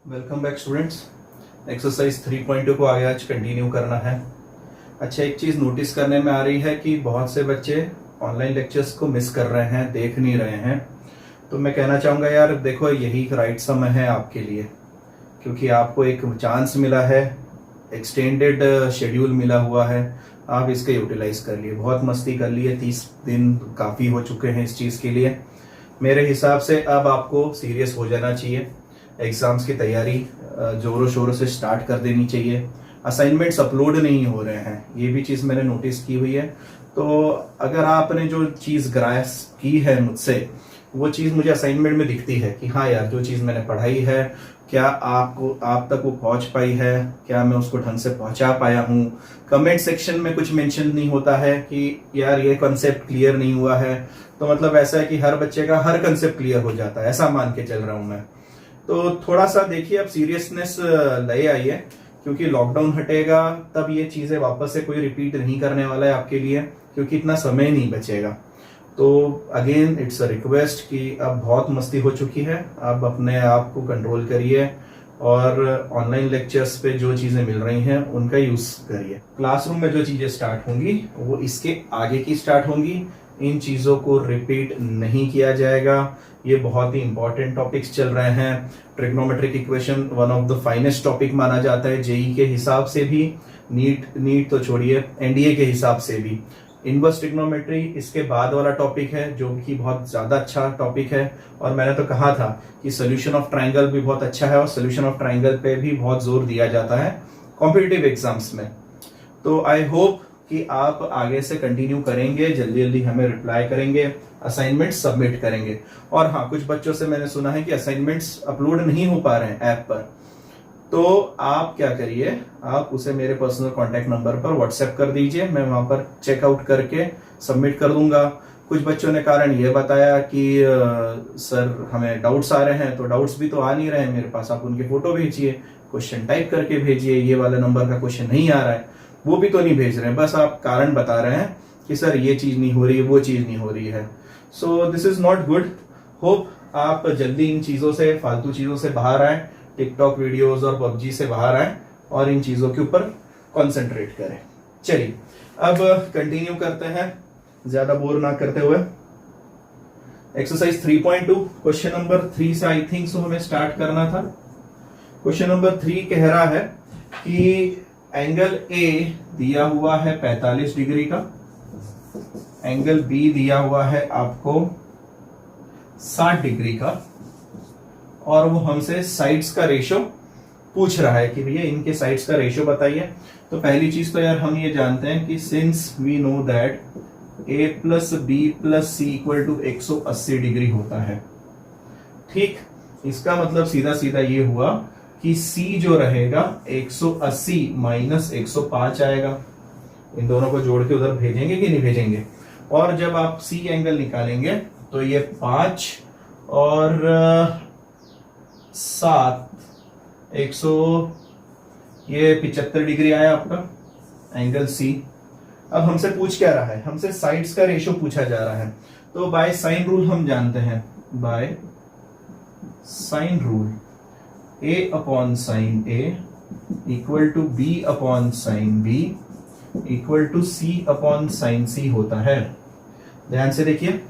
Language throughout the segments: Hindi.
Welcome back students. एक्सरसाइज 3.2 को आगे आज कंटिन्यू करना है। अच्छा, एक चीज़ नोटिस करने में आ रही है कि बहुत से बच्चे ऑनलाइन लेक्चर्स को मिस कर रहे हैं, देख नहीं रहे हैं। तो मैं कहना चाहूँगा यार देखो, यही राइट समय है आपके लिए, क्योंकि आपको एक चांस मिला है, एक्सटेंडेड शेड्यूल मिला हुआ है, आप इसका यूटिलाइज कर लिए। बहुत मस्ती कर लिए, 30 दिन काफ़ी हो चुके हैं इस चीज़ के लिए। मेरे हिसाब से अब आपको सीरियस हो जाना चाहिए। एग्जाम्स की तैयारी जोरों शोरों से स्टार्ट कर देनी चाहिए। असाइनमेंट्स अपलोड नहीं हो रहे हैं, ये भी चीज़ मैंने नोटिस की हुई है। तो अगर आपने जो चीज़ ग्रास्प की है मुझसे, वो चीज़ मुझे असाइनमेंट में दिखती है कि हाँ यार, जो चीज़ मैंने पढ़ाई है क्या आप तक वो पहुंच पाई है, क्या मैं उसको ढंग से पहुंचा पाया हूँ। कमेंट सेक्शन में कुछ मेंशन नहीं होता है कि यार ये कॉन्सेप्ट क्लियर नहीं हुआ है, तो मतलब ऐसा है कि हर बच्चे का हर कॉन्सेप्ट क्लियर हो जाता है, ऐसा मान के चल रहा हूं मैं। तो थोड़ा सा देखिए, अब सीरियसनेस ले आइए, क्योंकि लॉकडाउन हटेगा तब ये चीजें वापस से कोई रिपीट नहीं करने वाला है आपके लिए, क्योंकि इतना समय नहीं बचेगा। तो अगेन इट्स अ रिक्वेस्ट कि अब बहुत मस्ती हो चुकी है, अब अपने आप को कंट्रोल करिए और ऑनलाइन लेक्चर्स पे जो चीजें मिल रही हैं उनका यूज करिए। क्लासरूम में जो चीजें स्टार्ट होंगी वो इसके आगे की स्टार्ट होंगी, इन चीजों को रिपीट नहीं किया जाएगा। ये बहुत ही इंपॉर्टेंट टॉपिक्स चल रहे हैं। Trigonometric equation one of the finest topic माना जाता है जेई के हिसाब से भी, नीट तो छोड़िए, एनडीए के हिसाब से भी। इनवर्स ट्रिग्नोमेट्री इसके बाद वाला टॉपिक है, जो कि बहुत ज्यादा अच्छा टॉपिक है। और मैंने तो कहा था कि सोल्यूशन ऑफ ट्राइंगल भी बहुत अच्छा है, और सोल्यूशन ऑफ ट्राइंगल पे भी बहुत जोर दिया जाता है कॉम्पिटिटिव एग्जाम्स में। तो आई होप कि आप आगे से कंटिन्यू करेंगे, जल्दी जल्दी हमें रिप्लाई करेंगे, असाइनमेंट सबमिट करेंगे। और हाँ, कुछ बच्चों से मैंने सुना है कि असाइनमेंट्स अपलोड नहीं हो पा रहे हैं ऐप पर। तो आप क्या करिए, आप उसे मेरे पर्सनल कांटेक्ट नंबर पर व्हाट्सएप कर दीजिए, मैं वहां पर चेकआउट करके सबमिट कर दूंगा। कुछ बच्चों ने कारण ये बताया कि सर हमें डाउट्स आ रहे हैं, तो डाउट्स भी तो आ नहीं रहे हैं मेरे पास, आप उनके फोटो भेजिए, क्वेश्चन टाइप करके भेजिए, ये वाला नंबर का क्वेश्चन नहीं आ रहा है, वो भी तो नहीं भेज रहे हैं, बस आप कारण बता रहे हैं कि सर ये चीज नहीं हो रही है, वो चीज नहीं हो रही है। So this is not good. Hope आप जल्दी इन चीजों से, फालतू चीजों से बाहर आए, टिकटॉक वीडियोस और पबजी से बाहर आए और इन चीजों के ऊपर कंसंट्रेट करें। चलिए अब कंटिन्यू करते हैं, ज्यादा बोर ना करते हुए। एक्सरसाइज 3.2 क्वेश्चन नंबर 3 से आई थिंक सो हमें स्टार्ट करना था। क्वेश्चन नंबर 3 कह रहा है कि एंगल ए दिया हुआ है 45 डिग्री का, एंगल बी दिया हुआ है आपको 60 डिग्री का, और वो हमसे साइड्स का रेशो पूछ रहा है कि भैया इनके साइड्स का रेशो बताइए। तो पहली चीज तो यार हम ये जानते हैं कि since we know that a plus B plus C equal to 180 degree होता है। ठीक, इसका मतलब सीधा सीधा ये हुआ कि C जो रहेगा 180 माइनस 105 आएगा। इन दोनों को जोड़ के उधर भेजेंगे कि नहीं भेजेंगे? और जब आप C एंगल निकालेंगे तो ये 5 और 7 ये 75 डिग्री आया आपका एंगल C। अब हमसे पूछ क्या रहा है? हमसे साइड्स का रेशो पूछा जा रहा है। तो बाय साइन रूल हम जानते हैं, by sine rule a upon sine a equal to b upon sine b equal to c upon sine c होता है। ध्यान से देखिए,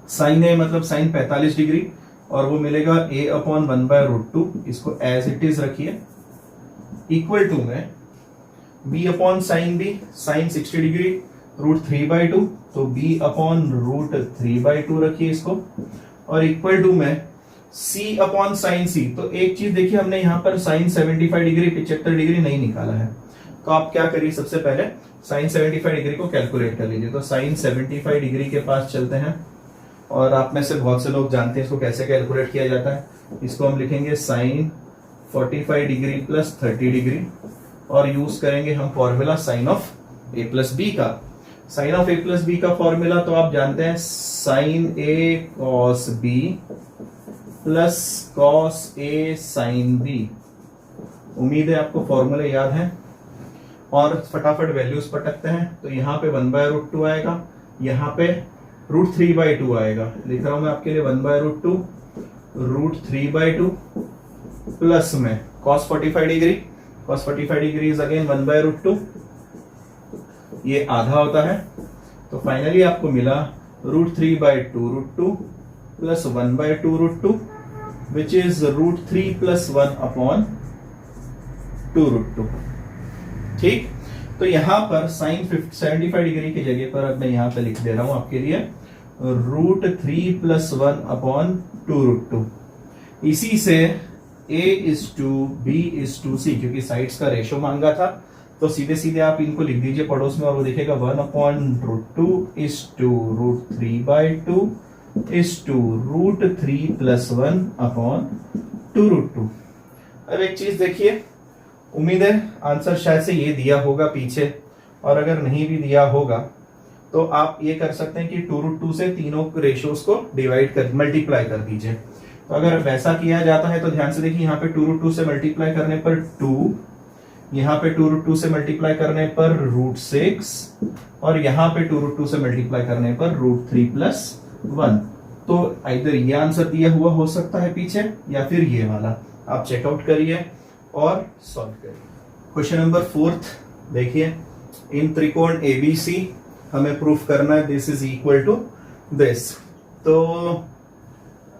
साइन a मतलब साइन 45 डिग्री, और वो मिलेगा a अपॉन 1/√2, इसको एज इट इज रखिए, इक्वल टू में b upon sine b, sine 60 degree √3/2, तो b अपॉन √3/2 रखिए इसको, और इक्वल टू में c अपॉन साइन c। तो एक चीज देखिए, हमने यहाँ पर साइन 75 डिग्री 75 डिग्री नहीं निकाला है, तो आप क्या करिए, सबसे पहले साइन 75 डिग्री को कैलकुलेट कर लीजिए। तो साइन 75 डिग्री के पास चलते हैं, और आप में से बहुत से लोग जानते हैं इसको कैसे कैलकुलेट किया जाता है। इसको हम लिखेंगे साइन 45 डिग्री प्लस 30 डिग्री, और यूज करेंगे हम formula sine of a plus B का। Sine of a plus B का फॉर्मूला तो आप जानते हैं, sine a cos b plus cos a sine b। उम्मीद है आपको फॉर्मूला याद है, और फटाफट वैल्यूज पटकते हैं। तो यहाँ पे 1/√2 आएगा, यहाँ पे √3/2 आएगा। लिख रहा हूं मैं आपके लिए 1/√2 √3/2 प्लस में cos 45 degree, cos 45 degree is again 1/√2, ये आधा होता है। तो फाइनली आपको मिला √3/2√2 प्लस 1/2√2 विच इज √3 + 1/2√2। ठीक, तो यहां पर साइन 75 डिग्री की जगह पर अब मैं यहां पे लिख दे रहा हूं आपके लिए √3 + 1/2√2। इसी से A:B:C, क्योंकि साइड्स का रेशो मांगा था, तो सीधे सीधे आप इनको लिख दीजिए पड़ोस में और वो दिखेगा 1/√2 is to √3/2 is to √3 + 1/2√2। अब एक चीज देखिए, उम्मीद है आंसर शायद से ये दिया होगा पीछे, और अगर नहीं भी दिया होगा तो आप ये कर सकते हैं कि 2√2 से तीनों रेशियोज को डिवाइड कर मल्टीप्लाई कर दीजिए। तो अगर वैसा किया जाता है तो ध्यान से देखिए, यहाँ पे 2√2 से मल्टीप्लाई करने पर 2, यहाँ पे 2√2 से मल्टीप्लाई करने पर √6, और यहाँ पे 2√2 से मल्टीप्लाई करने पर √3 + 1। तो इधर ये आंसर दिया हुआ हो सकता है पीछे, या फिर ये वाला। आप चेकआउट करिए और सॉल्व करिए। क्वेश्चन नंबर 4 देखिए, इन त्रिकोण ABC हमें प्रूफ करना है this is equal to this. तो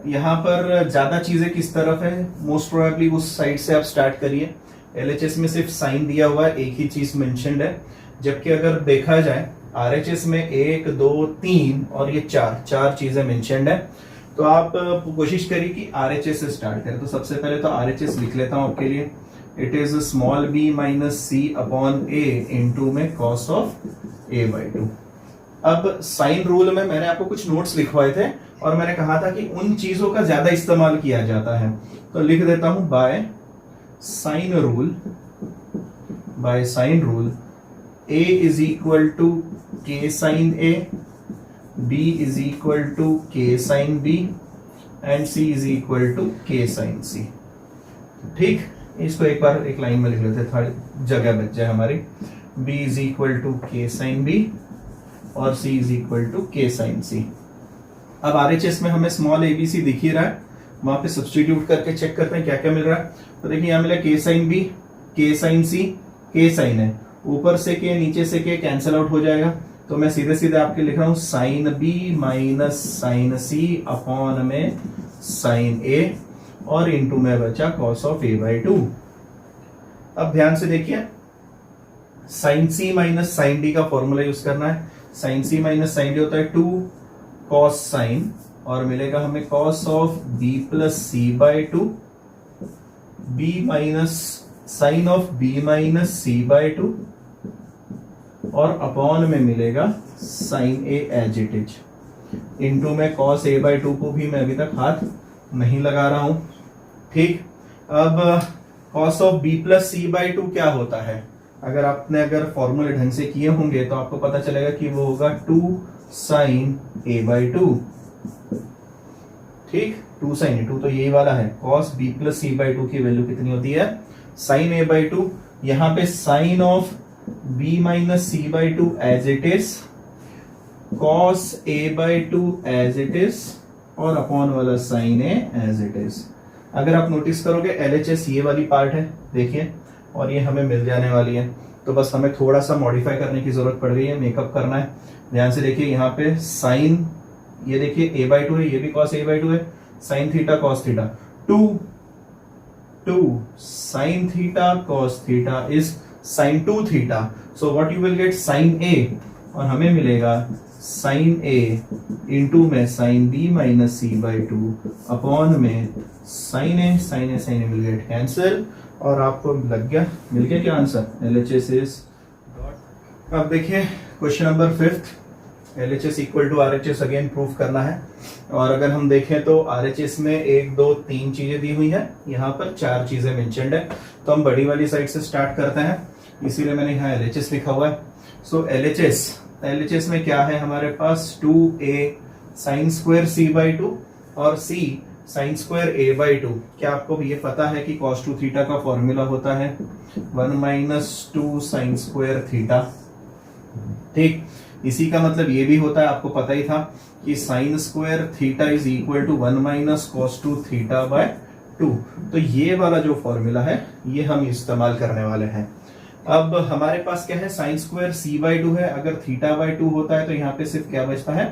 यहां पर ज्यादा चीजें किस तरफ है, मोस्ट प्रोबेबली उस साइड से आप स्टार्ट करिए। LHS में सिर्फ साइन दिया हुआ है, एक ही चीज मेंशन्ड है, जबकि अगर देखा जाए RHS में 1 2 3 और ये चार चीजें मेंशन्ड है। तो आप कोशिश करिए कि RHS से स्टार्ट करें। तो सबसे पहले तो RHS लिख लेता हूं आपके लिए, it is small b - c/a into में cos ऑफ a/2। अब साइन रूल में मैंने आपको कुछ नोट्स लिखवाए थे और मैंने कहा था कि उन चीजों का ज्यादा इस्तेमाल किया जाता है, तो लिख देता हूं by sine rule a is equal to k sine a, b is equal to k sine b and c is equal to k sine c। ठीक, इसको एक बार एक लाइन में लिख लेते हैं, थोड़ी जगह बच जाए हमारी। b is equal to k sine b और c is equal to k sine c। अब RHS में हमें स्मॉल ABC दिख ही रहा है, वहां पे सब्स्टिट्यूट करके चेक करते हैं क्या क्या मिल रहा है। तो देखिए यहाँ मिला k sine b, k sine c, k sine है, ऊपर से k नीचे से k कैंसिल आउट हो जाएगा। तो मैं सीधे सीधे आपके लिख रहा हूं sine b - sine c upon में साइन a और इंटू में बचा cos ऑफ a/2। अब ध्यान से देखिए, साइन c - साइन d का फॉर्मूला यूज करना है। साइन c - साइन d होता है 2 cos साइन, और मिलेगा हमें cos of b + c/2, b minus sine of b - c/2 और अपॉन में मिलेगा sine a as it is, into में cos a/2 को भी मैं अभी तक हाथ नहीं लगा रहा हूं। ठीक, अब cos ऑफ b + c/2 क्या होता है, अगर फॉर्मूले ढंग से किए होंगे तो आपको पता चलेगा कि वो होगा 2 साइन a/2। ठीक, 2 साइन a/2 तो यही वाला है। cos b + c/2 की वैल्यू कितनी होती है, साइन a/2। यहां पे sine of b - c/2 as it is, cos a/2 as it is, और अपॉन वाला sine a as it is. अगर आप नोटिस करोगे LHS ये वाली पार्ट है, देखिए, और ये हमें मिल जाने वाली है। तो बस हमें थोड़ा सा मॉडिफाई करने की जरूरत पड़ रही है, मेकअप करना है। ध्यान से देखिए, यहाँ पे साइन, ये देखिए a/2 है, ये भी cos a/2 है, sine theta cos theta, 2 sine theta cos theta is sine 2 theta. So what you will get sign a, और हमें मिलेगा साइन a इंटू में साइन b - c/2 अपॉन में साइन a मिल गया कैंसिल, और आपको मिल गया क्या आंसर, LHS इज। अब देखिए question number 5, LHS equal to RHS again proof करना है। और अगर हम देखें तो RHS में 1 2 3 चीजें दी हुई है, यहाँ पर 4 चीजें मेंशन्ड है। तो हम बड़ी वाली साइड से स्टार्ट करते हैं, इसीलिए मैंने यहाँ LHS लिखा हुआ है। सो LHS में क्या है हमारे पास, 2a साइन स्क्वायर c/2 और c साइन स्क्वायर a/2। क्या आपको ये पता है कि cos 2 थीटा का फॉर्मूला होता है 1 - 2 साइन स्क्वायर थीटा। ठीक, इसी का मतलब ये भी होता है, आपको पता ही था कि sine square theta is equal to 1 - cos 2 थीटा/2। 2। तो ये वाला जो फॉर्मूला है ये हम इस्तेमाल करने वाले हैं। अब हमारे पास क्या है, साइन स्क्वायर c/2 है। अगर θ/2 होता है तो यहाँ पे सिर्फ क्या बचता है,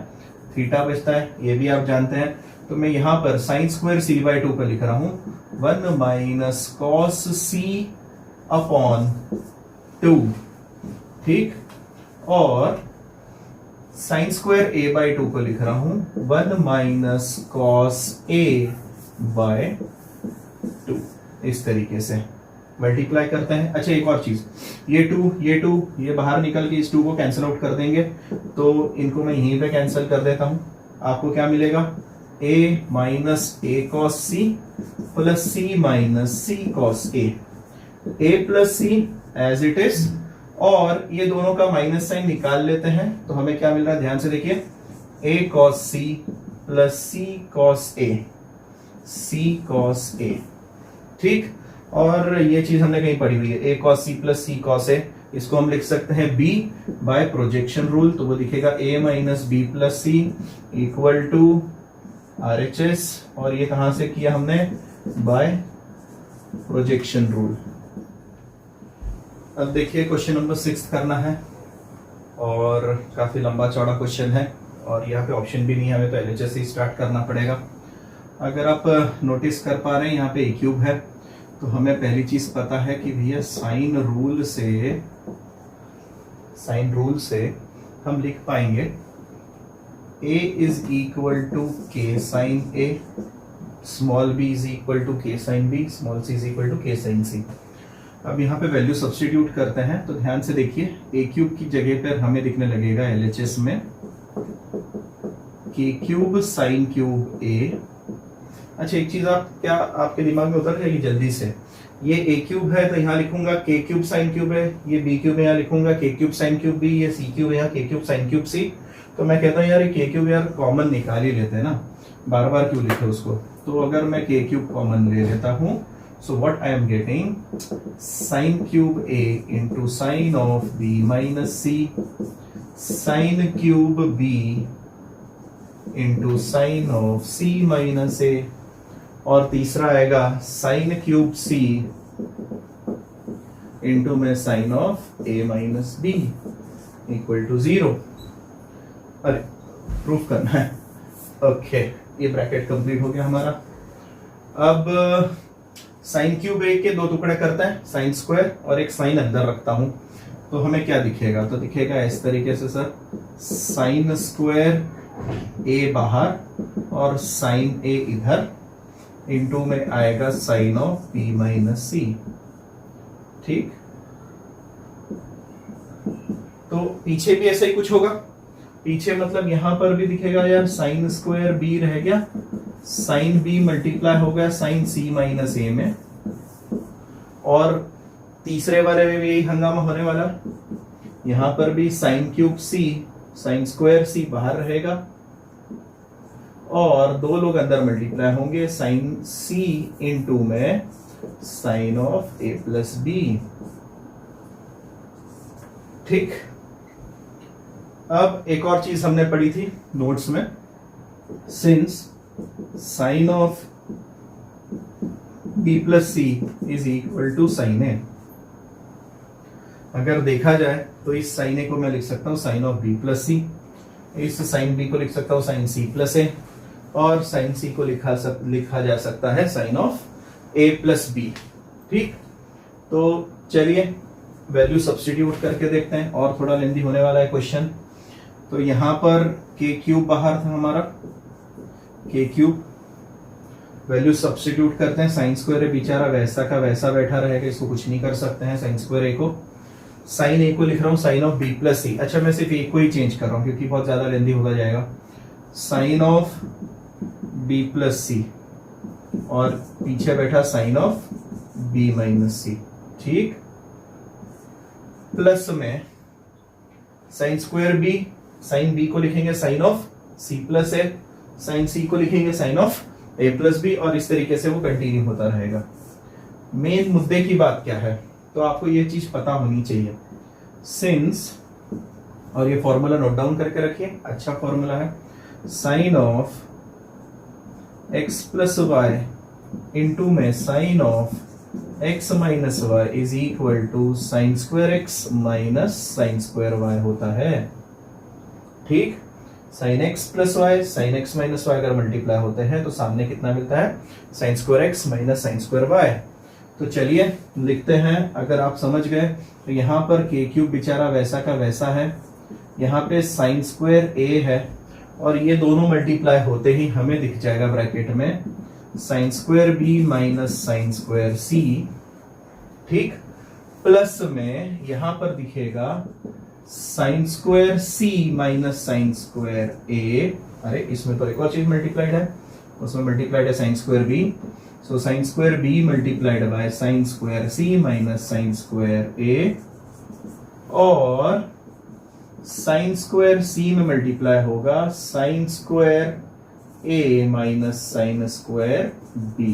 थीटा बचता है, ये भी आप जानते हैं। तो मैं यहाँ पर साइन स्क्वायर c/2 पर लिख रहा हूं 1 माइनस कॉस c अपॉन 2, ठीक। और साइन स्क्वायर a/2 को लिख रहा हूं 1 माइनस कॉस a/2। इस तरीके से मल्टीप्लाई करते हैं। अच्छा एक और चीज, ये 2 ये बाहर निकल के इस 2 को कैंसिल आउट कर देंगे, तो इनको मैं यहीं पे कैंसिल कर देता हूं। आपको क्या मिलेगा, a minus a cos c plus c minus c cos a plus c as it is, और ये दोनों का माइनस साइन निकाल लेते हैं तो हमें क्या मिल रहा है, ध्यान से देखिए, a cos c plus c cos a, ठीक। और ये चीज हमने कहीं पढ़ी हुई है, a cos c plus c cos a, इसको हम लिख सकते हैं b बाय प्रोजेक्शन रूल। तो वो दिखेगा a minus B plus C equal to RHS, और ये कहां से किया हमने, बाय प्रोजेक्शन रूल। अब देखिए क्वेश्चन नंबर 6 करना है, और काफी लंबा चौड़ा क्वेश्चन है, और यहाँ पे ऑप्शन भी नहीं है, हमें तो LHS से स्टार्ट करना पड़ेगा। अगर आप नोटिस कर पा रहे हैं यहाँ पे ए क्यूब है, तो हमें पहली चीज पता है कि भैया साइन रूल से हम लिख पाएंगे a is equal to K sine a, small b is equal to K sine b, small c is equal to K sine c। अब यहाँ पे वैल्यू सब्स्टिट्यूट करते हैं, तो ध्यान से देखिए, ए क्यूब की जगह पर हमें दिखने लगेगा LHS में के क्यूब साइन क्यूब a। अच्छा एक चीज आपके दिमाग में उतर जाएगी जल्दी से, ये ए क्यूब है तो यहाँ लिखूंगा के क्यूब साइन क्यूब है, ये बी क्यूब यहाँ लिखूंगा के क्यूब साइन क्यूब बी, ये सी क्यूब यहाँ के क्यूब साइन क्यूब सी। तो मैं कहता हूँ यार ये के क्यूब यार कॉमन निकाल ही लेते हैं ना, बार बार क्यों लिखे उसको। तो अगर मैं के क्यूब कॉमन ले लेता हूँ, so what I am getting, sine cube A into sine of B minus C, sine cube B into sine of C minus A, और तीसरा आएगा साइन क्यूब सी इंटू में sine of A minus B equal to 0। अरे प्रूफ करना है, ओके ये ब्रैकेट कंप्लीट हो गया हमारा। अब साइन क्यूब ए के 2 टुकड़े करता है, साइन स्क्वायर और एक साइन अंदर रखता हूं, तो हमें क्या दिखेगा, तो दिखेगा इस तरीके से सर, साइन स्क्वायर ए बाहर और साइन ए इधर, इनटू में आएगा sign of B minus C, ठीक। तो पीछे भी ऐसा ही कुछ होगा, पीछे मतलब यहां पर भी दिखेगा यार, साइन स्क्वायर बी रह गया, साइन बी मल्टीप्लाई हो गया साइन सी माइनस ए में, और तीसरे वाले में भी यही हंगामा होने वाला, यहां पर भी sine cube C, sine square C बाहर रहेगा, और 2 लोग अंदर मल्टीप्लाई होंगे, साइन सी इंटू में sine of A plus B, ठीक। अब एक और चीज हमने पढ़ी थी नोट्स में, since sine of B plus C is equal to sine A, अगर देखा जाए तो इस साइन ए को मैं लिख सकता हूं साइन ऑफ बी प्लस सी, इस साइन बी को लिख सकता हूं साइन सी प्लस ए, और साइन सी को लिखा जा सकता है sine of A plus B, ठीक। तो चलिए वैल्यू सब्स्टिट्यूट करके देखते हैं, और थोड़ा लेंदी होने वाला है क्वेश्चन। तो यहां पर के क्यूब बाहर था हमारा, के क्यूब, वैल्यू सब्स्टिट्यूट करते हैं, साइन स्क्वायर ए बेचारा वैसा का वैसा बैठा रहेगा, इसको कुछ नहीं कर सकते हैं, साइन स्क्वायर ए को, साइन ए को लिख रहा हूं साइन ऑफ बी प्लस सी। अच्छा मैं सिर्फ एक को ही चेंज कर रहा हूं क्योंकि बहुत ज्यादा लेंदी होता जाएगा, sine of B plus C, और पीछे बैठा sine of B minus C, ठीक, प्लस में sine square B, sine B को लिखेंगे sine of C plus A, sine C को लिखेंगे sine of A plus B, और इस तरीके से वो कंटिन्यू होता रहेगा। मेन मुद्दे की बात क्या है, तो आपको ये चीज पता होनी चाहिए, सिंस, और ये फॉर्मूला नोट डाउन करके रखिए, अच्छा फॉर्मूला है, sine of X plus Y into में sine of X minus Y is equal to sine square X minus sine square Y होता है। ठीक, sine X plus Y, sine X minus Y अगर मल्टीप्लाई होते हैं तो सामने कितना मिलता है, sine square X minus sine square Y. तो चलिए लिखते हैं, अगर आप समझ गए तो यहाँ पर के क्यूब बेचारा वैसा का वैसा है, यहाँ पे साइन स्क्वायर ए है और ये दोनों मल्टीप्लाई होते ही हमें दिख जाएगा ब्रैकेट में sine square B minus sine square C. ठीक, प्लस में यहां पर दिखेगा sine square C minus sine square A. अरे इसमें तो एक और चीज मल्टीप्लाइड है, उसमें मल्टीप्लाइड है sine square B, so sine square B multiplied by sine square C minus sine square A, और साइन स्क्वायर सी में मल्टीप्लाई होगा sine square A minus sine square B.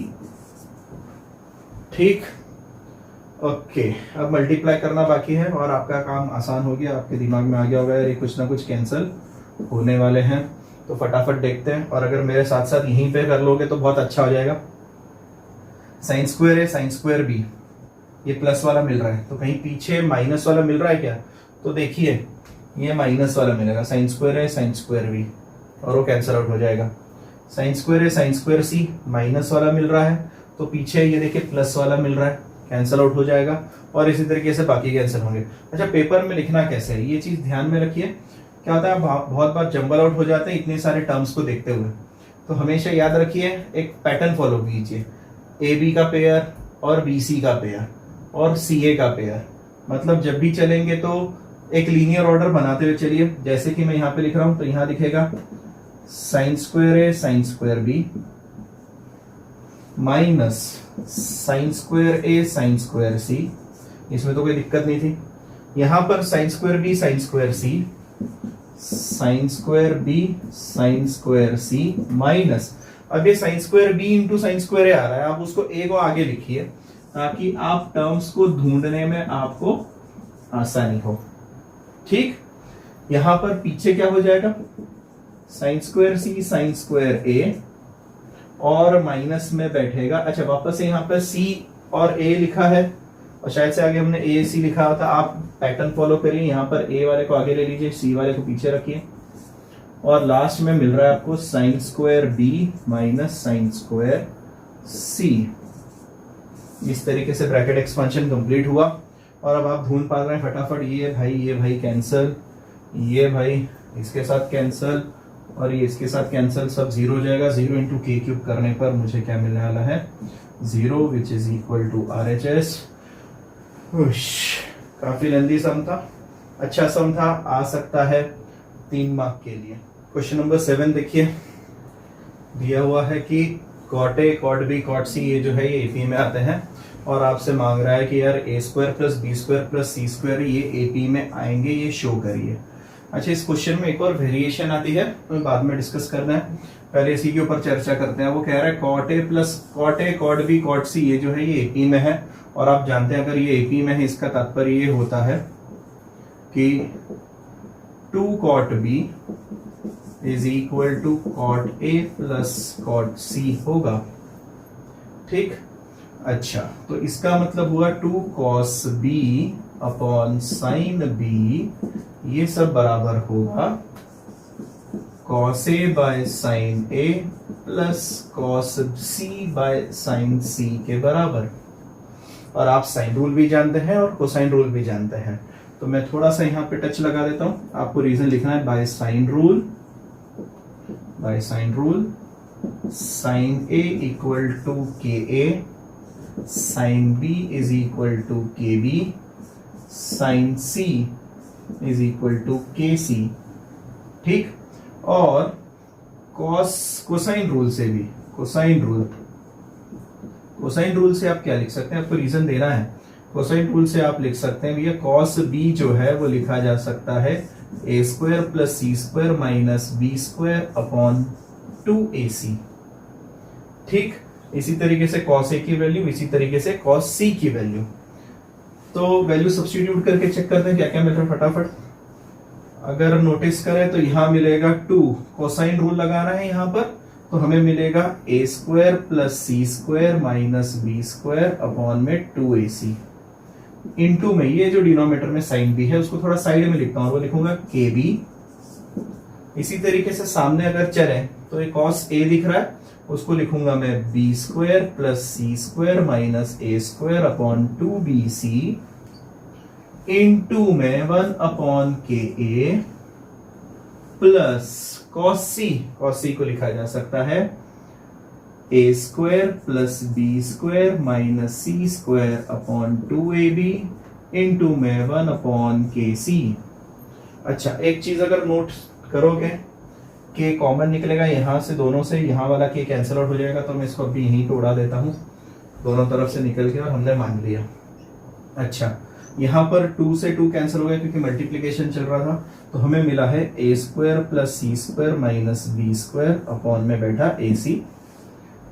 ठीक, ओके, अब मल्टीप्लाई करना बाकी है और आपका काम आसान हो गया, आपके दिमाग में आ गया होगा ये कुछ ना कुछ कैंसिल होने वाले हैं। तो फटाफट देखते हैं, और अगर मेरे साथ साथ यहीं पे कर लोगे तो बहुत अच्छा हो जाएगा। Sign square A sine square B, ये प्लस वाला मिल रहा है, तो कहीं पीछे माइनस वाला मिल रहा है क्या, तो देखिए ये माइनस वाला मिलेगा, sign square A sine square B, और वो कैंसिल आउट हो जाएगा। Sign square A sine square C minus वाला मिल रहा है, तो पीछे ये देखिए प्लस वाला मिल रहा है, कैंसिल आउट हो जाएगा, और इसी तरीके से बाकी कैंसिल होंगे। अच्छा, पेपर में लिखना कैसे है ये चीज ध्यान में रखिए। क्या होता है, बहुत बार जंबल आउट हो जाते हैं इतने सारे टर्म्स को देखते हुए, तो हमेशा याद रखिए एक पैटर्न फॉलो कीजिए, ए बी का पेयर और बी सी का पेयर और सी ए का पेयर, मतलब जब भी चलेंगे तो एक लीनियर ऑर्डर बनाते हुए चलिए। जैसे कि मैं यहाँ पे लिख रहा हूं तो यहाँ दिखेगा sine square A sine square B minus sine square A sine square C, इसमें तो कोई दिक्कत नहीं थी। यहां पर sine square B sine square C, sine square B sine square C minus, अब ये sine square B into sine square A आ रहा है, आप उसको ए को आगे लिखिए ताकि आप टर्म्स को ढूंढने में आपको आसानी हो। ठीक, यहां पर पीछे क्या हो जाएगा, sign square C sine square A, और माइनस में बैठेगा, अच्छा वापस से यहाँ पर सी और ए लिखा है और शायद से आगे हमने ए सी लिखा था, आप पैटर्न फॉलो करिए, यहाँ पर ए वाले को आगे ले लीजिए, सी वाले को पीछे रखिए, और लास्ट में मिल रहा है आपको sine square B minus sine square C. इस तरीके से ब्रैकेट एक्सपेंशन कंप्लीट हुआ, और अब आप ढूंढ पा रहे हैं फटाफट, ये भाई कैंसल, ये भाई इसके साथ कैंसल, और ये इसके साथ कैंसल, सब जीरो हो जाएगा। 0 इंटू के क्यूब करने पर मुझे क्या मिलने वाला है, 0 which is equal to RHS। काफी लेंदी सम था, अच्छा सम था, आ सकता है 3 मार्क के लिए। क्वेश्चन नंबर 7 देखिए, दिया हुआ है कि cot A cot B cot C ये जो है ये एपी में आते हैं, और आपसे मांग रहा है कि यार A square plus B square plus C square ये एपी में आएंगे, ये शो करिए। अच्छा, इस क्वेश्चन में एक और वेरिएशन आती है, तो बाद में डिस्कस करना है, पहले इसी के ऊपर चर्चा करते हैं। वो कह रहा है cot A plus cot A cot B cot C ये जो है ये एपी में है, और आप जानते हैं अगर ये एपी में है इसका तात्पर्य ये होता है कि 2 cot B is equal to cot A plus cot C होगा। ठीक, अच्छा, तो इसका मतलब हुआ 2 cos B upon sine B, ये सब बराबर होगा cos A by sine A plus cos C by sine C के बराबर। और आप साइन रूल भी जानते हैं और कोसाइन रूल भी जानते हैं, तो मैं थोड़ा सा यहां पे टच लगा देता हूं, आपको रीजन लिखना है by sine rule sine A equal to k A, sine B is equal to k B, sine C is equal to k C. ठीक, और कोसाइन रूल से भी, कोसाइन रूल से आप क्या लिख सकते हैं, आपको रीजन देना है। कोसाइन रूल से आप लिख सकते हैं भैया कॉस बी जो है वो लिखा जा सकता है A square plus C square minus B square upon 2ac। ठीक, इसी तरीके से कॉस ए की वैल्यू, इसी तरीके से कॉस सी की वैल्यू, तो वैल्यू सब्स्टिट्यूट करके चेक करते हैं क्या क्या मिल रहा है फटाफट। अगर नोटिस करें तो यहां मिलेगा 2, कोसाइन रूल लगाना है यहां पर, तो हमें मिलेगा A square plus C square minus B square upon में 2ac इंटू में ये जो डिनोमिनेटर में साइन बी है उसको थोड़ा साइड में लिखता हूं, वो लिखूंगा के बी। इसी तरीके से सामने अगर चले तो एक कॉस ए दिख रहा है, उसको लिखूंगा मैं B square plus C square minus ए स्क्वायर अपॉन 2bc इंटू में 1 अपॉन के ए प्लस कॉस सी को लिखा जा सकता है A square plus B square minus C square upon 2ab into में 1 अपॉन के सी। अच्छा, एक चीज अगर नोट करोगे के कॉमन निकलेगा यहां से, दोनों से यहां वाला के कैंसिल आउट हो जाएगा, तो मैं इसको अभी यहीं पे उड़ा देता हूं, दोनों तरफ से निकल के, और हमने मान लिया। अच्छा, यहां पर 2 से 2 कैंसिल हो गया क्योंकि मल्टीप्लीकेशन चल रहा था, तो हमें मिला है A square plus C square minus B square upon में बैठा ए सी।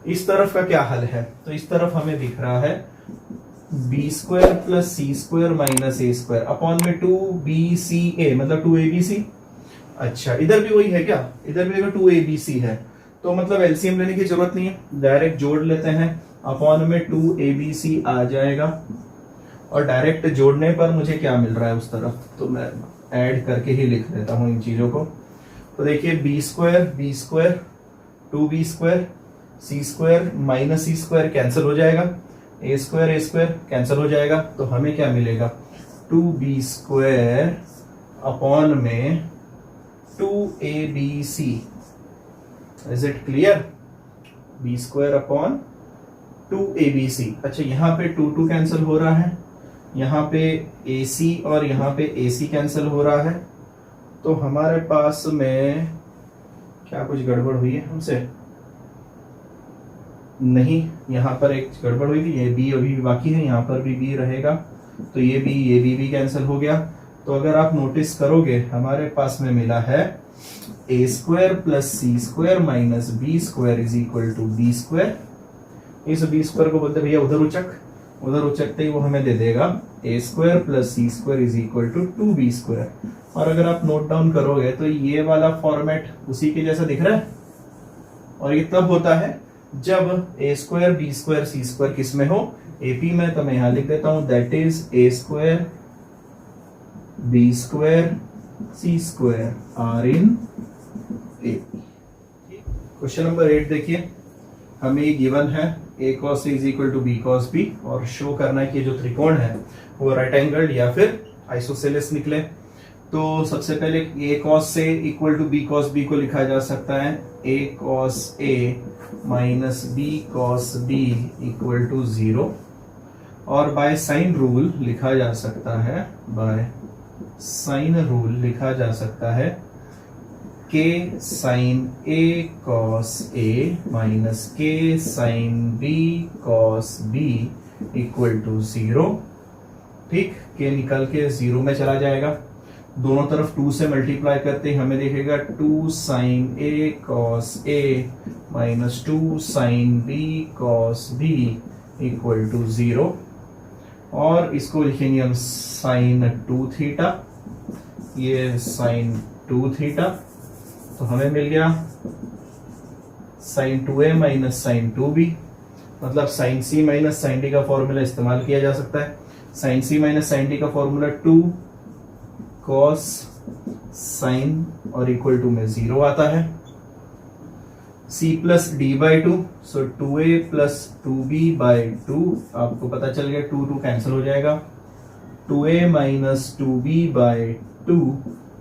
इस तरफ का क्या हल है, तो इस तरफ हमें दिख रहा है B square plus C square minus ए स्क्वायर अपॉन में 2bca मतलब 2abc। अच्छा, इधर भी वही है क्या, इधर भी देखो 2abc है, तो मतलब एलसीएम लेने की जरूरत नहीं है, डायरेक्ट जोड़ लेते हैं, अपॉन में 2abc आ जाएगा, और डायरेक्ट जोड़ने पर मुझे क्या मिल रहा है उस तरफ, तो मैं ऐड करके ही लिख देता हूं इन चीजों को। तो देखिए B square 2b square C square minus C square cancel हो जाएगा, ए स्क्वायर कैंसिल हो जाएगा, तो हमें क्या मिलेगा 2b स्क्वायर अपॉन में 2abc। Is it clear? b square upon 2abc। अच्छा, यहाँ पे 2 कैंसिल हो रहा है, यहाँ पे ac और यहाँ पे ac कैंसिल हो रहा है, तो हमारे पास में क्या कुछ गड़बड़ हुई है हमसे? नहीं, यहाँ पर एक गड़बड़ हुई थी, ये b अभी भी बाकी है, यहाँ पर भी b रहेगा, तो ये b भी कैंसिल हो गया। तो अगर आप नोटिस करोगे हमारे पास में मिला है A square plus C square minus B square is equal to B square. इस बी स्क्वायर को बोलते भैया उधर उचकते ही वो हमें दे देगा A square plus C square is equal to 2b square. और अगर आप नोट डाउन करोगे तो ये वाला फॉर्मेट उसी के जैसा दिख रहा है, और ये तब होता है जब ए square B square C square किस में हो, एपी में। तो मैं यहां लिख देता हूं that is A square B square C square are in AP. Question number 8 देखिए, हमें ये गिवन है A cos is equal to B cos B, और शो करना है कि जो त्रिकोण है वो राइट एंगल या फिर आइसोसेलेस निकले। तो सबसे पहले A cos A equal to B cos B को लिखा जा सकता है A cos A minus B cos B equal to 0, और बाय साइन रूल लिखा जा सकता है, बाय साइन रूल लिखा जा सकता है K sine A cos A minus K sine B cos B equal to 0। ठीक, के निकल के 0 में चला जाएगा, दोनों तरफ 2 से मल्टीप्लाई करते हमें दिखेगा 2 sine A cos A minus 2 sine B cos B equal to 0, और इसको लिखेंगे हम साइन 2 थीटा, ये साइन 2 थीटा, तो हमें मिल गया sign 2a minus sine 2b, मतलब sine c minus sign d का फॉर्मूला इस्तेमाल किया जा सकता है। साइन c माइनस साइन d का फॉर्मूला 2 कॉस साइन और इक्वल टू में 0 आता है, c plus D by 2, so 2a plus 2b by 2, आपको पता चल गया 2 कैंसिल हो जाएगा, 2a माइनस 2b बाई 2,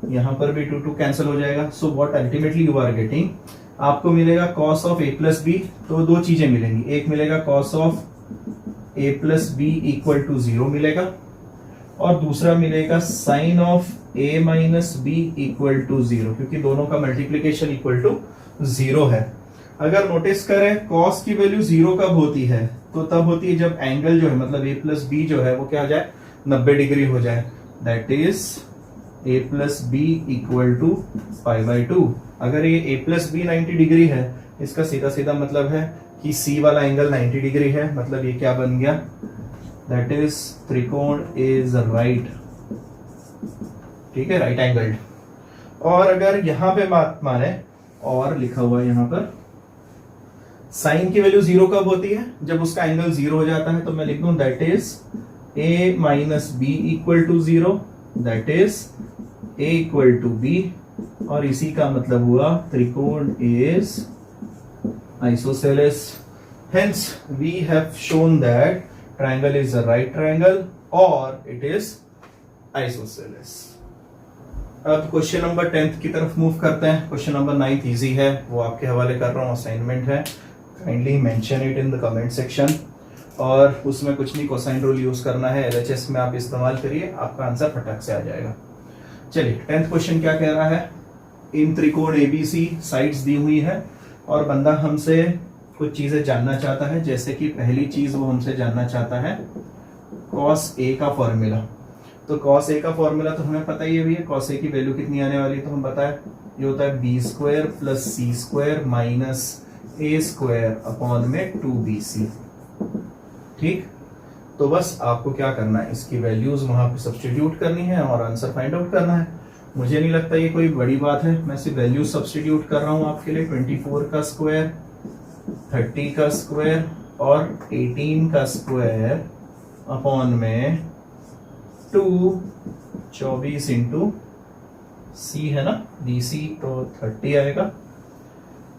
यहां पर भी 2 कैंसिल हो जाएगा। So what ultimately you are getting, आपको मिलेगा cos of A plus B, तो दो चीजें मिलेंगी, एक मिलेगा cos of A plus B equal to 0 मिलेगा, और दूसरा मिलेगा sine of A minus B equal to 0, क्योंकि दोनों का मल्टीप्लीकेशन इक्वल टू 0 है। अगर नोटिस करें कॉस की वैल्यू 0 कब होती है, तो तब होती है जब एंगल जो है मतलब ए प्लस बी जो है वो क्या हो जाए 90 डिग्री हो जाए, that is A plus B equal to pi by 2। अगर ये ए प्लस बी 90 डिग्री है, इसका सीधा सीधा मतलब है कि सी वाला एंगल 90 डिग्री है, मतलब ये क्या बन गया, दैट इज त्रिकोण इज राइट, ठीक है, राइट एंगल्ड। और अगर यहां पे बात माने, और लिखा हुआ है यहां पर साइन की वैल्यू 0 कब होती है? जब उसका एंगल 0 हो जाता है। तो मैं लिख दूं that is a minus B equal to 0, that is a equal to b, और इसी का मतलब हुआ त्रिकोण is isosceles. Hence we have shown that triangle is a right triangle or it is isosceles. अब क्वेश्चन नंबर 10th की तरफ मूव करते हैं। क्वेश्चन नंबर 9th इजी है, वो आपके हवाले कर रहा हूँ, असाइनमेंट है, kindly mention it in the comment section. और उसमें कुछ नहीं, कोसाइन रूल यूज करना है, एलएचएस में आप इस्तेमाल करिए, आपका आंसर फटक से आ जाएगा। चलिए 10th क्वेश्चन क्या कह रहा है? इन त्रिकोण एबीसी साइड्स दी हुई है और बंदा हमसे कुछ चीजें जानना चाहता है, जैसे कि पहली चीज वो हमसे जानना चाहता है cos A का फॉर्मूला। तो cos A का फॉर्मूला तो हमें पता ही है भैया, cos A की वैल्यू कितनी आने वाली है, तो हम बताए ये होता है B square plus C square minus ए स्क्वायर अपॉन में 2bc। ठीक, तो बस आपको क्या करना है, इसकी वैल्यूज वहां पे सब्स्टिट्यूट करनी है और आंसर फाइंड आउट करना है। मुझे नहीं लगता ये कोई बड़ी बात है, मैं सिर्फ वैल्यूज सब्स्टिट्यूट कर रहा हूं आपके लिए। 24 का स्क्वायर, 30 का स्क्वायर और 18 का स्क्वायर अपॉन में 2, 24 इंटू सी है ना, BC, तो 30 आएगा।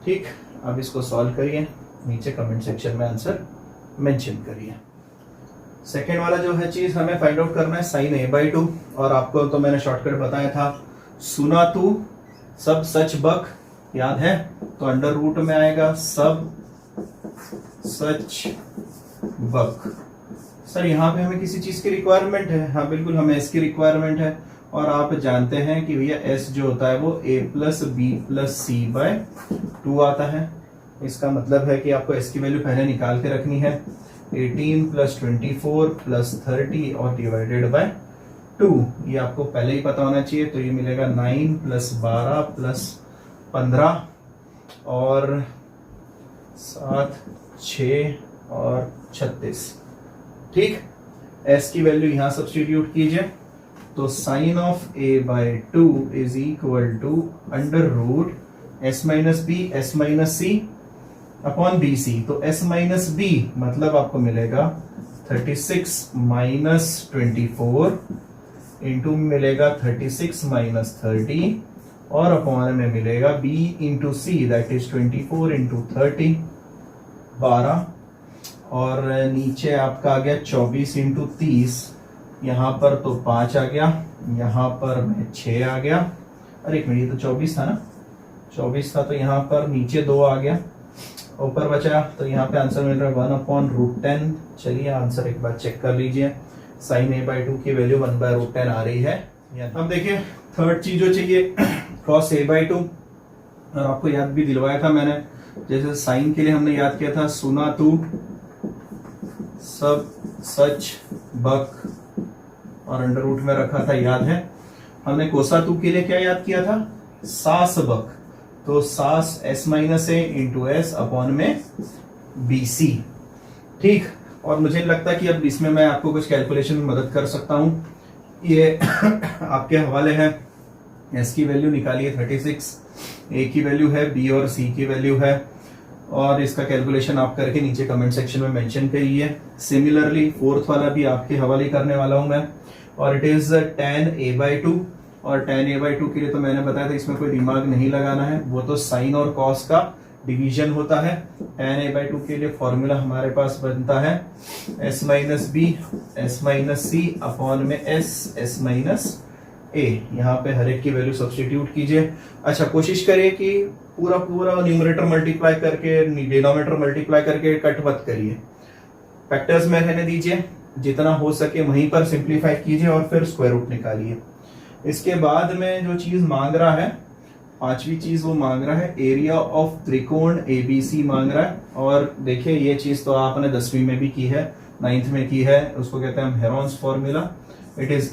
ठीक, अब इसको सॉल्व करिए, नीचे कमेंट सेक्शन में आंसर मेंशन करिए। सेकेंड वाला जो है चीज हमें फाइंड आउट करना है साइन A/2, और आपको तो मैंने शॉर्टकट बताया था, सुना तू सब सच बक, याद है? तो अंडर रूट में आएगा सब सच बक। सर यहाँ पे हमें किसी चीज की रिक्वायरमेंट है? हाँ बिल्कुल, हमें इसकी रिक्वायरमेंट है, और आप जानते हैं कि भैया S जो होता है वो A plus B plus C by 2 आता है। इसका मतलब है कि आपको S की वैल्यू पहले निकाल के रखनी है, 18 प्लस 24 प्लस 30 और डिवाइडेड बाय 2, ये आपको पहले ही पता होना चाहिए। तो ये मिलेगा 9 प्लस 12 प्लस 15 और 7, 6 और 36। ठीक, S की वैल्यू यहां सब्स्टिट्यूट कीजिए, तो sine of A/2 is equal to under root S minus B S minus C upon BC। तो S माइनस बी मतलब आपको मिलेगा 36 माइनस 24 इंटू मिलेगा 36 माइनस 30 और अपॉन में मिलेगा B into C, that is 24 into 30, 12, और नीचे आपका आ गया 24 इंटू 30, यहाँ पर तो 5 आ गया, यहाँ पर 6 आ गया, अरे एक मिनट, ये तो 24 था ना, 24 था, तो यहाँ पर नीचे 2 आ गया, ऊपर बचा, तो यहाँ पे आंसर मिल रहा है 1/√10। चलिए आंसर एक बार चेक कर लीजिए, साइन A/2 की वैल्यू 1/√10 आ रही है। अब देखिए थर्ड चीज जो चाहिए, cos A/2, और आपको याद भी दिलवाया था मैंने, जैसे साइन के लिए हमने याद किया था सुना तू सब सच बक, और अंडर रूट में रखा था, याद है? हमने कोसा तू के लिए क्या याद किया था, सास बक, तो सास S minus A into S upon में BC। ठीक, और मुझे लगता कि अब इसमें मैं आपको कुछ कैलकुलेशन में मदद कर सकता हूं, ये आपके हवाले है। S की वैल्यू निकालिए 36, A की वैल्यू है, B और C की वैल्यू है, और इसका कैलकुलेशन आप करके नीचे कमेंट सेक्शन में मेंशन करिए। सिमिलरली फोर्थ वाला भी आपके हवाले करने वाला हूं मैं, और इट इज tan A/2, और tan A/2 के लिए तो मैंने बताया था इसमें कोई दिमाग नहीं लगाना है, वो तो साइन और कॉस का डिवीजन होता है। tan A/2 के लिए फॉर्मूला हमारे पास बनता है S minus B S minus C upon में S माइनस A। यहाँ पे हर एक की वैल्यू सब्स्टिट्यूट कीजिए। अच्छा, कोशिश करिए कि पूरा पूरा न्यूमरेटर मल्टीप्लाई करके डिनोमिनेटर मल्टीप्लाई करके कट मत करिए, फैक्टर्स में रहने दीजिए, जितना हो सके वहीं पर सिंप्लीफाई कीजिए और फिर स्क्वायर रूट निकालिए। इसके बाद में जो चीज मांग रहा है, पांचवी चीज वो मांग रहा है एरिया ऑफ त्रिकोण ABC मांग रहा है। और देखिए ये चीज तो आपने 10वीं में भी की है, 9th में की है, उसको कहते हैं हम Heron's formula. It is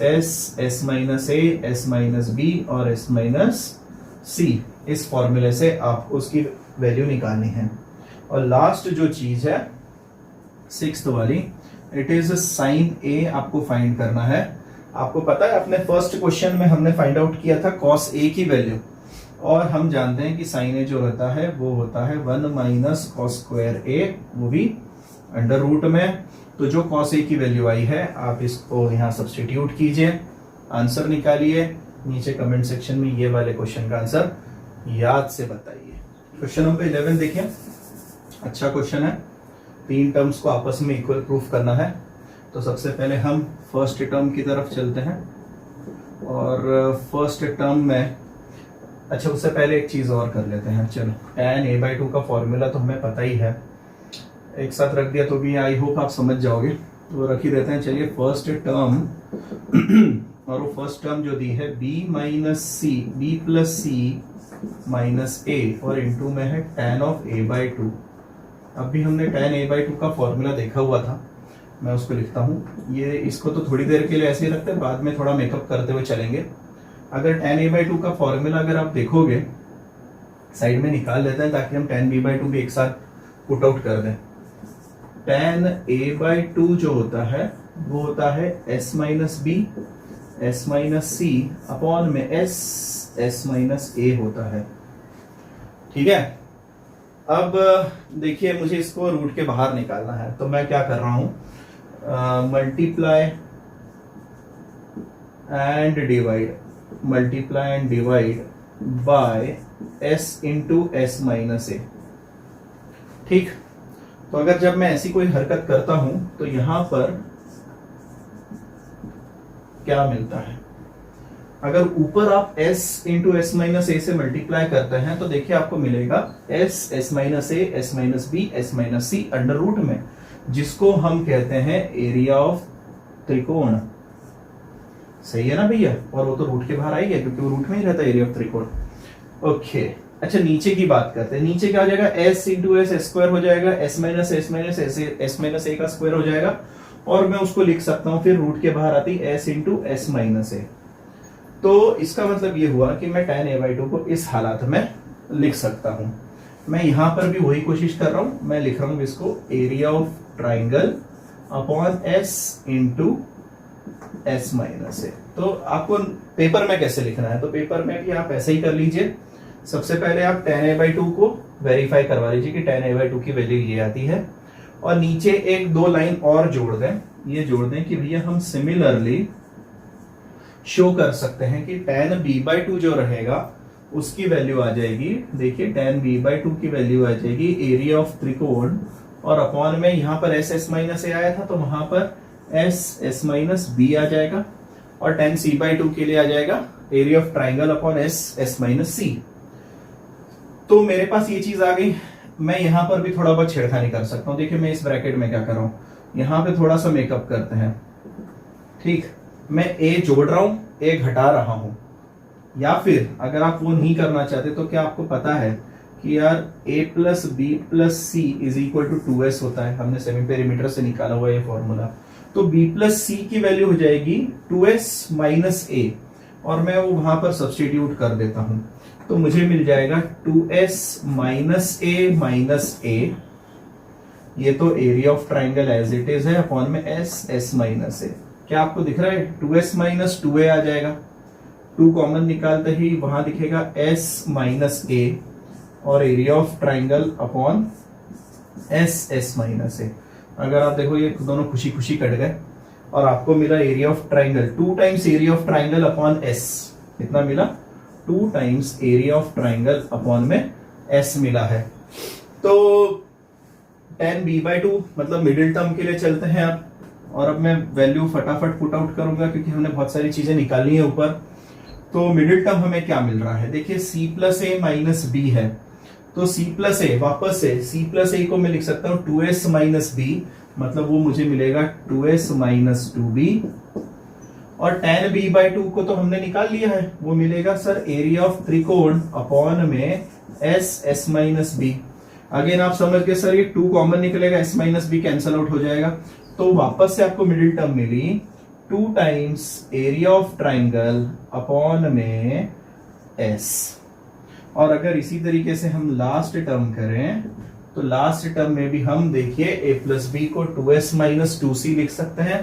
S minus A S minus B और S माइनस C। इस फॉर्मूले से आपको उसकी वैल्यू निकालनी है। और लास्ट जो चीज है 6th वाली, इट इज साइन A आपको फाइंड करना है। आपको पता है अपने फर्स्ट क्वेश्चन में हमने फाइंड आउट किया था cos A की वैल्यू, और हम जानते हैं कि साइन ए जो रहता है वो होता है 1 माइनस कॉस स्क्वायर ए, वो भी अंडर रूट में। तो जो कॉस ए की वैल्यू आई है आप इसको यहाँ सब्सटीट्यूट कीजिए, आंसर निकालिए, नीचे कमेंट सेक्शन में ये वाले क्वेश्चन का आंसर याद से बताइए। क्वेश्चन नंबर 11 देखिए, अच्छा क्वेश्चन है। 3 टर्म्स को आपस में इक्वल प्रूफ करना है। तो सबसे पहले हम फर्स्ट टर्म की तरफ चलते हैं और फर्स्ट टर्म में, अच्छा उससे पहले एक चीज और कर लेते हैं। चलो, tan a/2 का फॉर्मूला तो हमें पता ही है, एक साथ रख दिया तो भी आई होप आप समझ जाओगे, तो रख ही देते हैं। चलिए फर्स्ट टर्म और वो फर्स्ट टर्म जो दी है b plus c minus a और इनटू में है tan ऑफ a/2। अब भी हमने tan a/2 का फॉर्मूला देखा हुआ था, मैं उसको लिखता हूँ। ये इसको तो थोड़ी देर के लिए ऐसे ही रखते हैं, बाद में थोड़ा मेकअप करते हुए चलेंगे। अगर tan a/2 का फॉर्मूला अगर आप देखोगे, साइड में निकाल लेते हैं ताकि हम tan b/2 भी एक साथ पुट आउट कर दें। tan a/2 जो होता है वो होता है s minus b s minus c upon में s माइनस a होता है। ठीक है, अब देखिए मुझे इसको रूट के बाहर निकालना है, तो मैं क्या कर रहा हूं, multiply and divide by s into S minus A. ठीक, तो अगर जब मैं ऐसी कोई हरकत करता हूं तो यहां पर क्या मिलता है, अगर ऊपर आप s into S minus A से मल्टीप्लाई करते हैं तो देखिए आपको मिलेगा s minus A S minus B S minus C under root में, जिसको हम कहते हैं एरिया ऑफ त्रिकोण। सही है ना भैया, और वो तो रूट के बाहर आएगा क्योंकि वो रूट में ही रहता है एरिया ऑफ त्रिकोण। ओके, अच्छा नीचे की बात करते हैं। नीचे क्या हो जाएगा, s इंटू एस स्क्वायर हो जाएगा, s माइनस एस माइनस ए का स्क्वायर हो जाएगा, और मैं उसको लिख सकता हूं फिर रूट के बाहर आती s into S minus A. तो इसका मतलब ये हुआ कि मैं tan a/2 को इस हालात में लिख सकता हूं। मैं यहां पर भी वही कोशिश कर रहा हूं, मैं लिख रहा हूं इसको area of triangle upon s into S minus A. तो आपको पेपर में कैसे लिखना है, तो पेपर में भी आप ऐसे ही कर लीजिए। सबसे पहले आप tan a/2 को वेरीफाई करवा लीजिए कि tan a/2 की वैल्यू ये आती है, और नीचे एक दो लाइन और जोड़ दें, ये जोड़ दें कि भैया हम सिमिलरली शो कर सकते हैं कि tan b/2 जो रहेगा उसकी वैल्यू आ जाएगी। देखिए tan b/2 की वैल्यू आ जाएगी एरिया ऑफ त्रिकोण, और अपॉन में यहां पर s माइनस ए आया था तो वहां पर s माइनस b आ जाएगा, और tan c/2 के लिए आ जाएगा area of triangle upon s minus c। तो मेरे पास ये चीज आ गई। मैं यहां पर भी थोड़ा बहुत छेड़खानी कर सकता हूं। देखिए मैं इस ब्रैकेट में क्या कर रहा हूं, यहां पे थोड़ा सा मेकअप करते हैं। ठीक, मैं a जोड़ रहा हूं, a घटा रहा हूं, या फिर अगर आप वो नहीं करना चाहते तो क्या आपको पता है कि यार a plus B plus C is equal to 2s होता है, हमने सेमी पेरीमीटर से निकाला हुआ ये फॉर्मूला। तो b प्लस सी की वैल्यू हो जाएगी 2s माइनस a, और मैं वो वहां पर सब्सटीट्यूट कर देता हूं, तो मुझे मिल जाएगा 2s माइनस a, ये तो area of triangle as it is है अपॉन में s माइनस a। क्या आपको दिख रहा है, 2s माइनस 2a आ जाएगा, 2 कॉमन निकालते ही वहां दिखेगा s माइनस a, और area of triangle upon s minus a। अगर आप देखो ये दोनों खुशी खुशी कट गए, और आपको मिला area of triangle 2 times area of triangle upon s। कितना मिला, 2 times area of triangle upon में s मिला है। तो tan b/2 मतलब मिडिल टर्म के लिए चलते हैं आप, और अब मैं वैल्यू फटाफट पुट आउट करूंगा क्योंकि हमने बहुत सारी चीजें निकालनी है ऊपर। तो मिडिल टर्म हमें क्या मिल रहा है, देखिए c प्लस ए माइनस बी है, तो c प्लस ए वापस से c प्लस ए को मैं लिख सकता हूं 2s माइनस बी, मतलब वो मुझे मिलेगा 2s माइनस 2b, और tan b/2 को तो हमने निकाल लिया है, वो मिलेगा सर एरिया ऑफ त्रिकोण अपॉन में s माइनस बी। अगेन आप समझ गए सर, ये 2 कॉमन निकलेगा, s minus B cancel out हो जाएगा, तो वापस से आपको मिडिल टर्म मिली 2 times area of triangle upon में s। और अगर इसी तरीके से हम लास्ट टर्म करें तो लास्ट टर्म में भी हम देखिए a प्लस बी को 2s माइनस 2c लिख सकते हैं,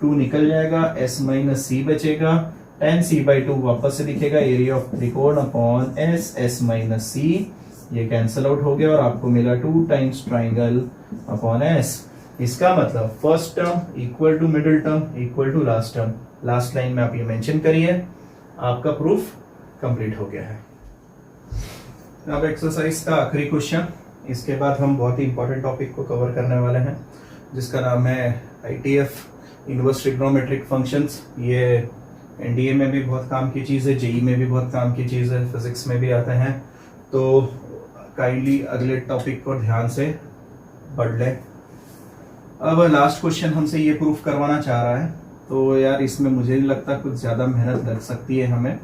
2 निकल जाएगा, s माइनस c बचेगा, tan c बाई 2 वापस से दिखेगा एरिया ऑफ त्रिकोण अपॉन एस, एस माइनस सी, ये कैंसल आउट हो गया और आपको मिला 2 टाइम्स ट्राइंगल अपॉन एस। इसका मतलब first term equal to middle term equal to last term, last line में आप ये मेंशन करिए, आपका प्रूफ कंप्लीट हो गया है। अब एक्सरसाइज का आखिरी क्वेश्चन, इसके बाद हम बहुत ही इंपॉर्टेंट टॉपिक को कवर करने वाले हैं जिसका नाम है ITF, इनवर्स ट्रिग्नोमेट्रिक फंक्शंस। ये NDA में भी बहुत काम की चीज़ है, JEE में भी बहुत काम की चीज़ है, फिजिक्स में भी आते हैं, तो काइंडली अगले टॉपिक को ध्यान से पढ़ लें। अब लास्ट क्वेश्चन हमसे ये प्रूफ करवाना चाह रहा है, तो यार इसमें मुझे नहीं लगता कुछ ज़्यादा मेहनत लग सकती है हमें।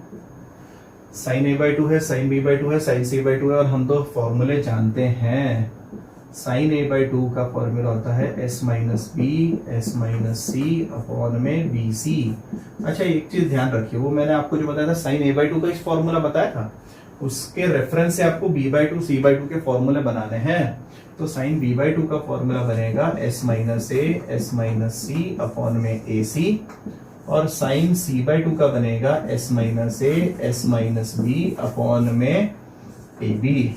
साइन a बाई 2 है, साइन b बाई 2 है, साइन c बाई 2 है और हम तो फॉर्मूले जानते हैं। साइन a बाई 2 का फॉर्मूला होता है s minus B, S minus C upon में बी सी। अच्छा एक चीज ध्यान रखिए, वो मैंने आपको जो बताया था साइन a बाई 2 का इस फॉर्मूला बताया था, उसके रेफरेंस से आपको b बाई 2, c बाई 2 के फॉर्मूले बनाने हैं। तो साइन b बाई 2 का फॉर्मूला बनेगा s minus A, S minus C upon में ए सी, और साइन c बाई 2 का बनेगा s minus A, S minus B upon में ए बी।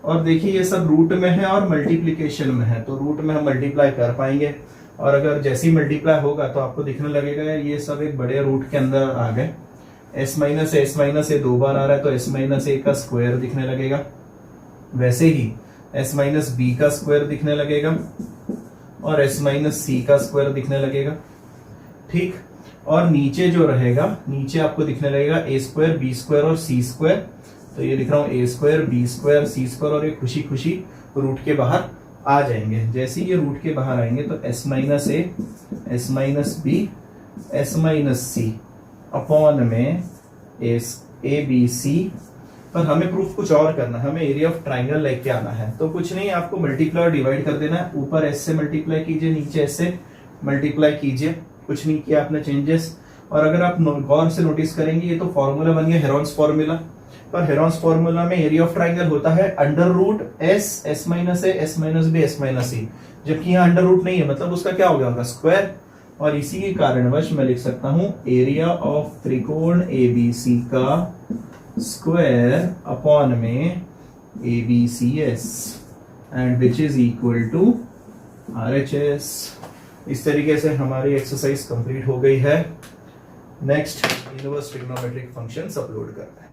और देखिए ये सब रूट में है और मल्टीप्लीकेशन में है, तो रूट में हम मल्टीप्लाई कर पाएंगे, और अगर जैसे ही मल्टीप्लाई होगा तो आपको दिखने लगेगा ये सब एक बड़े रूट के अंदर आ गए। s माइनस ए 2 बार आ रहा है तो s माइनस ए का स्क्वायर दिखने लगेगा, वैसे ही s माइनस बी का स्क्वायर दिखने लगेगा और s माइनस सी का स्क्वायर दिखने लगेगा, ठीक। और नीचे जो रहेगा, नीचे आपको दिखने लगेगा a स्क्वायर, बी स्क्वायर और सी स्क्वायर, तो ये लिख रहा हूं a square, B square, C square, और ये खुशी खुशी रूट के बाहर आ जाएंगे। जैसे ही ये रूट के बाहर आएंगे तो s minus A, S minus B, S minus C upon में ए बी सी। पर हमें प्रूफ कुछ और करना है, हमें एरिया ऑफ ट्राइंगल लेके आना है। तो कुछ नहीं, आपको मल्टीप्लाई और डिवाइड कर देना है, ऊपर s से मल्टीप्लाई कीजिए, नीचे s से मल्टीप्लाई कीजिए, कुछ नहीं किया आपने चेंजेस। और अगर आप गौर से नोटिस करेंगे ये तो फॉर्मूला बन गया हेरोन्स फॉर्मूला, पर हेरोन्स फॉर्मूला में एरिया ऑफ ट्राइंगल होता है under root S, S minus A, S minus B, S minus C, जबकि यहाँ अंडर रूट नहीं है, मतलब उसका क्या हो गया, उनका स्क्वायर। और इसी के कारणवश मैं लिख सकता हूं एरिया ऑफ त्रिकोण ABC का स्क्वायर अपॉन में ABCS and which is equal to RHS। इस तरीके से हमारी एक्सरसाइज कंप्लीट हो गई है। Next inverse trigonometric functions upload करते हैं।